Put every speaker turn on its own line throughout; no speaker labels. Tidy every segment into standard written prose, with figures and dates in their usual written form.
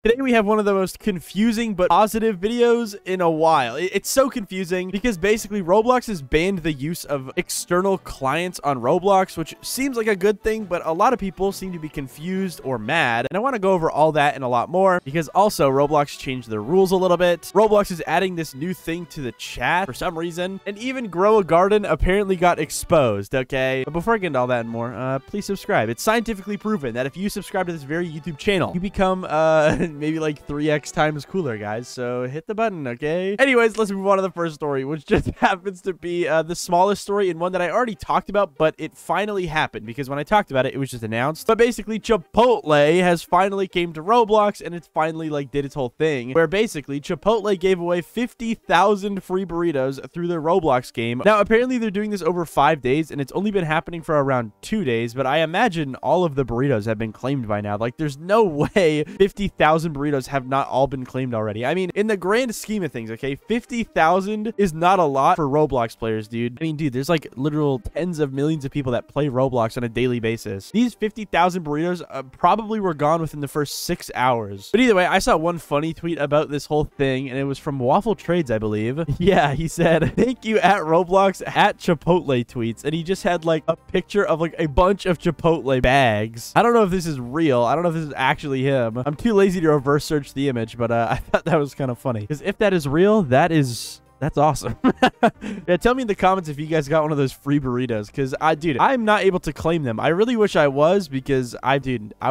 Today we have one of the most confusing but positive videos in a while. It's so confusing because basically Roblox has banned the use of external clients on Roblox, which seems like a good thing, but a lot of people seem to be confused or mad. And I want to go over all that and a lot more because also Roblox changed their rules a little bit. Roblox is adding this new thing to the chat for some reason, and even Grow a Garden apparently got exposed, okay? But before I get into all that and more, please subscribe. It's scientifically proven that if you subscribe to this very YouTube channel, you become, maybe like 3x times cooler, guys. So hit the button, okay? Anyways, let's move on to the first story, which just happens to be the smallest story and one that I already talked about, but it finally happened because when I talked about it, it was just announced. But basically, Chipotle has finally came to Roblox, and it's finally like did its whole thing where basically Chipotle gave away 50,000 free burritos through their Roblox game. Now, apparently they're doing this over 5 days, and it's only been happening for around 2 days, but I imagine all of the burritos have been claimed by now. Like, there's no way 50,000 burritos have not all been claimed already. I mean, in the grand scheme of things, okay, 50,000 is not a lot for Roblox players, dude. I mean, dude, there's like literal tens of millions of people that play Roblox on a daily basis. These 50,000 burritos probably were gone within the first 6 hours. But either way, I saw one funny tweet about this whole thing, and it was from Waffle Trades, I believe. Yeah, he said, "Thank you at Roblox at Chipotle tweets," and he just had like a picture of like a bunch of Chipotle bags. I don't know if this is real. I don't know if this is actually him. I'm too lazy to reverse search the image, but I thought that was kind of funny because if that is real, that's awesome. Yeah, tell me in the comments if you guys got one of those free burritos, because dude, I'm not able to claim them. I really wish I was, because I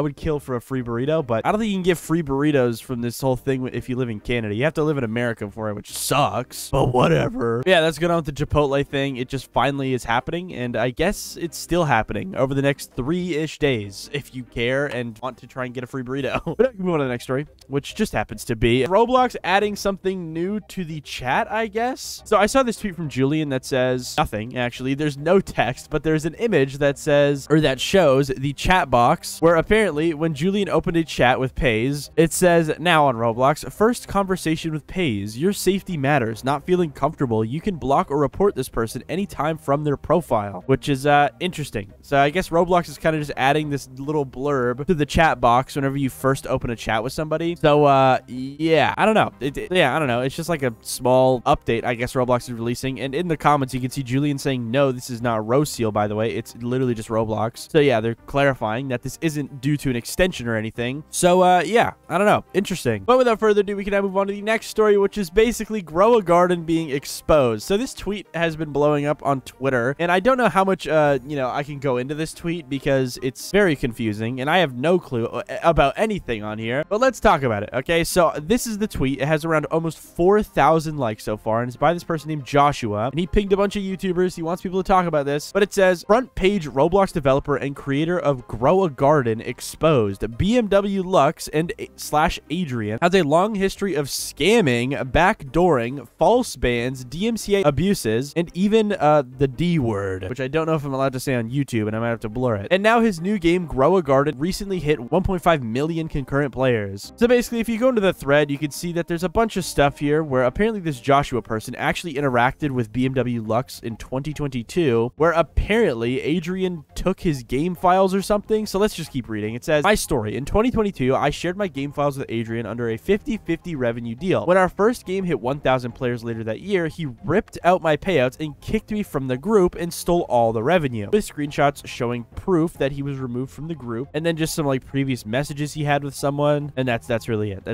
would kill for a free burrito, but I don't think you can get free burritos from this whole thing if you live in Canada. You have to live in America for it, which sucks, but whatever. Yeah, that's going on with the Chipotle thing. It just finally is happening, and I guess it's still happening over the next 3-ish days if you care and want to try and get a free burrito. But I can move on to the next story, which just happens to be Roblox adding something new to the chat, I guess. So I saw this tweet from Julian that says nothing, actually. There's no text, but there's an image that says, or that shows the chat box where apparently when Julian opened a chat with Pays, it says, "Now on Roblox, first conversation with Pays. Your safety matters. Not feeling comfortable. You can block or report this person anytime from their profile," which is interesting. So I guess Roblox is kind of just adding this little blurb to the chat box whenever you first open a chat with somebody. So yeah, I don't know. Yeah, I don't know. It's just like a small update I guess Roblox is releasing, and in the comments you can see Julian saying, "No, this is not Rose Seal, by the way. It's literally just Roblox." So yeah, they're clarifying that this isn't due to an extension or anything. So yeah, I don't know, interesting. But without further ado, we can now move on to the next story, which is basically Grow a Garden being exposed. So this tweet has been blowing up on Twitter, and I don't know how much you know, I can go into this tweet because it's very confusing and I have no clue about anything on here, but let's talk about it. Okay, so this is the tweet. It has around almost 4,000 likes so far, and it's by this person named Joshua, and he pinged a bunch of YouTubers. He wants people to talk about this, but it says, "Front page Roblox developer and creator of Grow a Garden exposed. BMW Lux and / Adrian has a long history of scamming, backdooring, false bans, DMCA abuses, and even the D word," which I don't know if I'm allowed to say on YouTube, and I might have to blur it. "And now his new game, Grow a Garden, recently hit 1.5 million concurrent players." So basically, if you go into the thread, you can see that there's a bunch of stuff here where apparently this Joshua person actually interacted with BMW Lux in 2022, where apparently Adrian took his game files or something. So let's just keep reading. It says, "My story. In 2022, I shared my game files with Adrian under a 50-50 revenue deal. When our first game hit 1,000 players later that year, he ripped out my payouts and kicked me from the group and stole all the revenue," with screenshots showing proof that he was removed from the group, and then just some like previous messages he had with someone, and that's really it.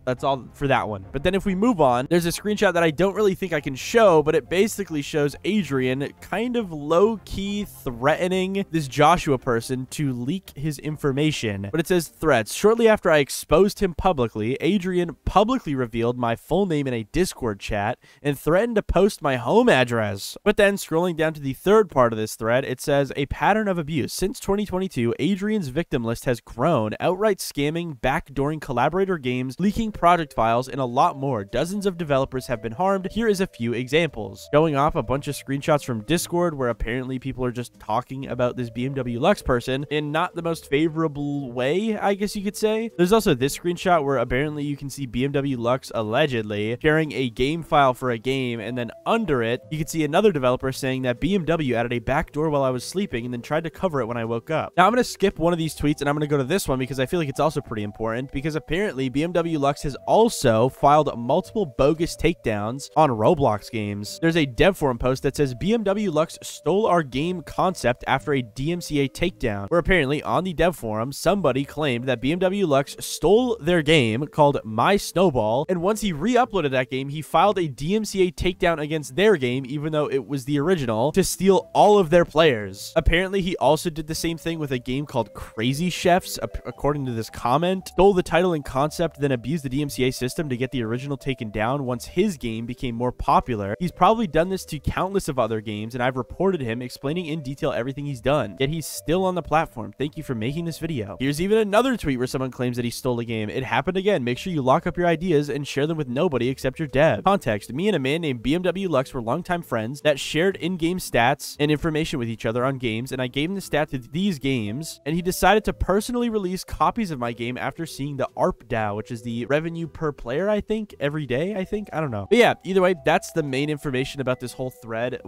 That's all for that one. But then if we move on, there's a screenshot that I don't really think I can show, but it basically shows Adrian kind of low-key threatening this Joshua person to leak his information. But it says, "Threats. Shortly after I exposed him publicly, Adrian publicly revealed my full name in a Discord chat and threatened to post my home address." But then scrolling down to the third part of this thread, it says, "A pattern of abuse. Since 2022, Adrian's victim list has grown, outright scamming, backdooring collaborator games, leaking project files, and a lot more. Dozens of developers have been harmed. here is a few examples. Showing off a bunch of screenshots from Discord where apparently people are just talking about this BMW Lux person in not the most favorable way, I guess you could say. There's also this screenshot where apparently you can see BMW Lux allegedly sharing a game file for a game, and then under it, you can see another developer saying that BMW added a backdoor while I was sleeping and then tried to cover it when I woke up. Now, I'm going to skip one of these tweets and I'm going to go to this one because I feel like it's also pretty important, because apparently BMW Lux has also filed multiple bogus takedowns on Roblox games. There's a dev forum post that says BMW Lux stole our game concept after a DMCA takedown, where apparently on the dev forum, somebody claimed that BMW Lux stole their game called My Snowball, and once he re-uploaded that game, he filed a DMCA takedown against their game, even though it was the original, to steal all of their players. Apparently, he also did the same thing with a game called Crazy Chefs, according to this comment, stole the title and concept, then abused the DMCA system to get the original taken down once his game became more popular. He's probably done this to countless of other games, and I've reported him explaining in detail everything he's done, yet he's still on the platform. Thank you for making this video. Here's even another tweet where someone claims that he stole a game. It happened again. Make sure you lock up your ideas and share them with nobody except your dev. Context: me and a man named BMW Lux were longtime friends that shared in-game stats and information with each other on games, and I gave him the stats of these games, and he decided to personally release copies of my game after seeing the ARPDAU, which is the revenue per player, I think, every day, I don't know. But yeah, either way, that's the main information about this whole thread.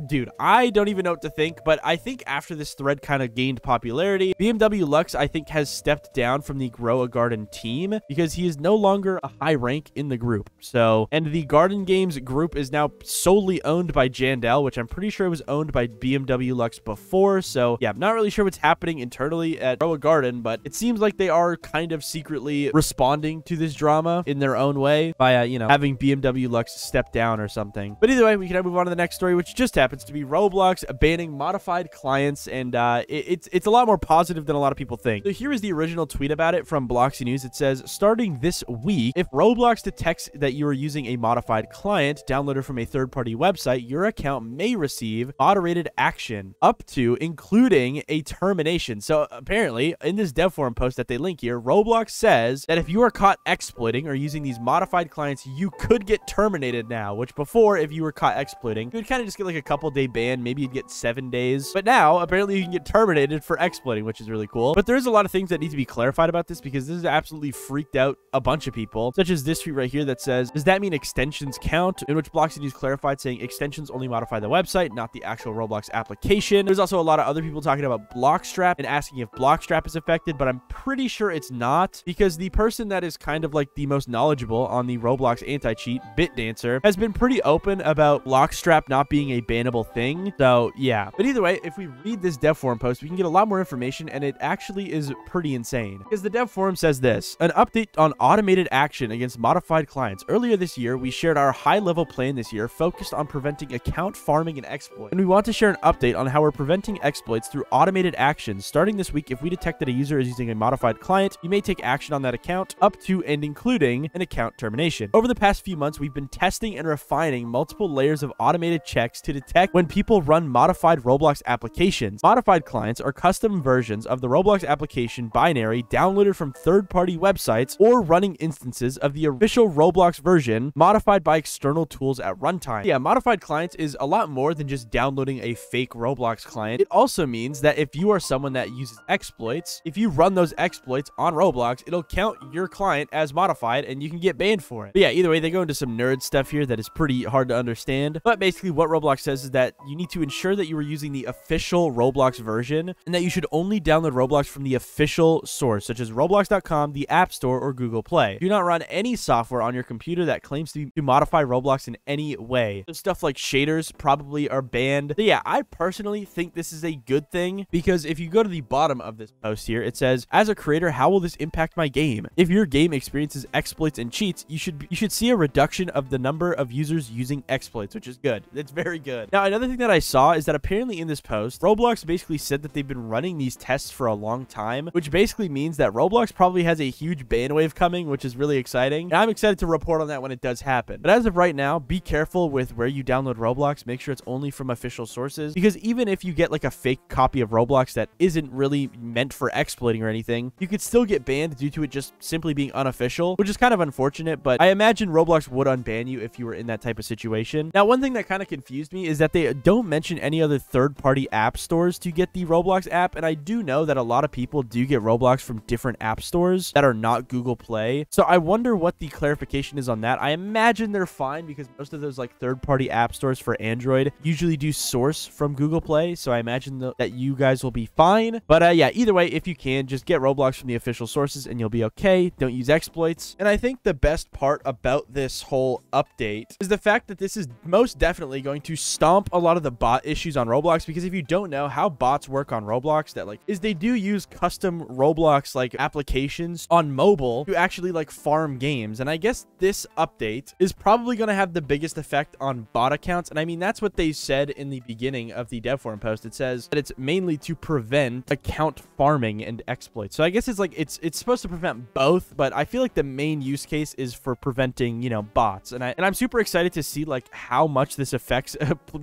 Dude, I don't even know what to think, but I think after this thread kind of gained popularity, BMW Lux, I think, has stepped down from the Grow a Garden team because he is no longer a high rank in the group. So, and the Garden Games group is now solely owned by Jandel, which I'm pretty sure was owned by BMW Lux before. So yeah, I'm not really sure what's happening internally at Grow a Garden, but it seems like they are kind of secretly responding to this drama in their own way by, you know, having BMW Lux step down or something. But either way, we can now move on to the next story, which just happens to be Roblox banning modified clients, and it's a lot more positive than a lot of people think. So here is the original tweet about it from Bloxy News. It says, starting this week, if Roblox detects that you are using a modified client downloaded from a third-party website, your account may receive moderated action up to including a termination. So apparently in this dev forum post that they link here, Roblox says that if you are caught exploiting or using these modified clients, you could get terminated now, which before, if you were caught exploiting, you would kind of just get like a couple-day ban. Maybe you'd get 7 days, but now apparently you can get terminated for exploiting, which is really cool. But there's a lot of things that need to be clarified about this, because this has absolutely freaked out a bunch of people, such as this tweet right here that says, does that mean extensions count? In which Bloxy News clarified, saying extensions only modify the website, not the actual Roblox application. There's also a lot of other people talking about Blockstrap and asking if Blockstrap is affected, but I'm pretty sure it's not, because the person that is kind of like the most knowledgeable on the Roblox anti-cheat, BitDancer, has been pretty open about Blockstrap not being a bannable thing. So yeah, but either way, if we read this dev forum post, we can get a lot more information, and it actually is pretty insane, because the dev forum says this: an update on automated action against modified clients. Earlier this year, we shared our high-level plan this year focused on preventing account farming and exploit, and we want to share an update on how we're preventing exploits through automated actions. Starting this week, if we detect that a user is using a modified client, you may take action on that account up to and including an account termination. Over the past few months, we've been testing and refining multiple layers of automated checks to detect when people run modified Roblox applications. Modified clients are custom versions of the Roblox application binary downloaded from third-party websites or running instances of the official Roblox version modified by external tools at runtime. Yeah, modified clients is a lot more than just downloading a fake Roblox client. It also means that if you are someone that uses exploits, if you run those exploits on Roblox, it'll count your client as modified and you can get banned for it. But yeah, either way, they go into some nerd stuff here that is pretty hard to understand. But basically what Roblox says is that you need to ensure that you are using the official Roblox version, and that you should only download Roblox from the official source, such as Roblox.com, the App Store, or Google Play. Do not run any software on your computer that claims to modify Roblox in any way. So stuff like shaders probably are banned. But yeah, I personally think this is a good thing, because if you go to the bottom of this post here, it says, as a creator, how will this impact my game? If your game experiences exploits and cheats, you should see a reduction of the number of users using exploits, which is good. It's very good. Now, another thing that I saw is that apparently in this post, Roblox basically said that they've been running these tests for a long time, which basically means that Roblox probably has a huge ban wave coming, which is really exciting. And I'm excited to report on that when it does happen. But as of right now, be careful with where you download Roblox. Make sure it's only from official sources, because even if you get like a fake copy of Roblox that isn't really meant for exploiting or anything, you could still get banned due to it just simply being unofficial, which is kind of unfortunate. But I imagine Roblox would unban you if you were in that type of situation. Now, one thing that kind of confused me is that they don't mention any other third-party app stores to get the Roblox app, and I do know that a lot of people do get Roblox from different app stores that are not Google Play. So I wonder what the clarification is on that. I imagine they're fine because most of those like third-party app stores for Android usually do source from Google Play, so I imagine that you guys will be fine. But yeah, either way, if you can, just get Roblox from the official sources and you'll be okay. Don't use exploits. And I think the best part about this whole update is the fact that this is most definitely going to stomp a lot of the bot issues on Roblox, because if you don't know how bots work on Roblox, they do use custom Roblox like applications on mobile to actually like farm games. And I guess this update is probably going to have the biggest effect on bot accounts. And I mean, that's what they said in the beginning of the dev forum post. It says that it's mainly to prevent account farming and exploits. So I guess it's like it's supposed to prevent both, but I feel like the main use case is for preventing, you know, bots. And I'm super excited to see like how much this affects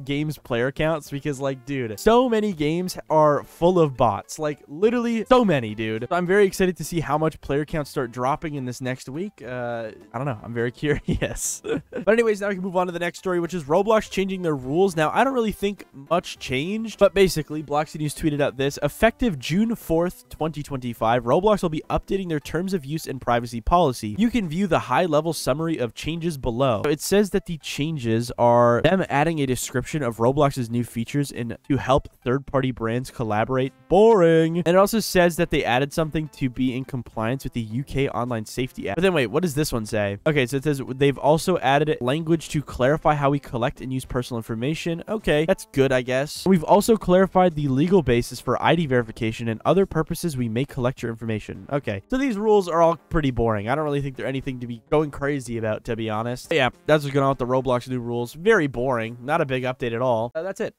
games player counts, because like, dude, so many games are full of bots, like literally so many, dude. So I'm very excited to see how much player counts start dropping in this next week. I don't know. I'm very curious. But anyways, now we can move on to the next story, which is Roblox changing their rules. Now, I don't really think much changed, but basically, Bloxy News tweeted out this: effective June 4th, 2025, Roblox will be updating their terms of use and privacy policy. You can view the high-level summary of changes below. So it says that the changes are them adding a description of Roblox's new features and to help third-party brands collaborate. Boring. And it also says that they added something to be in compliance with the UK Online Safety Act. But then wait, what does this one say? Okay, so it says they've also added language to clarify how we collect and use personal information. Okay, that's good, I guess. We've also clarified the legal basis for ID verification and other purposes we may collect your information. Okay, so these rules are all pretty boring. I don't really think they're anything to be going crazy about, to be honest. But yeah, that's what's going on with the Roblox new rules. Very boring. Not a big update at all. That's it.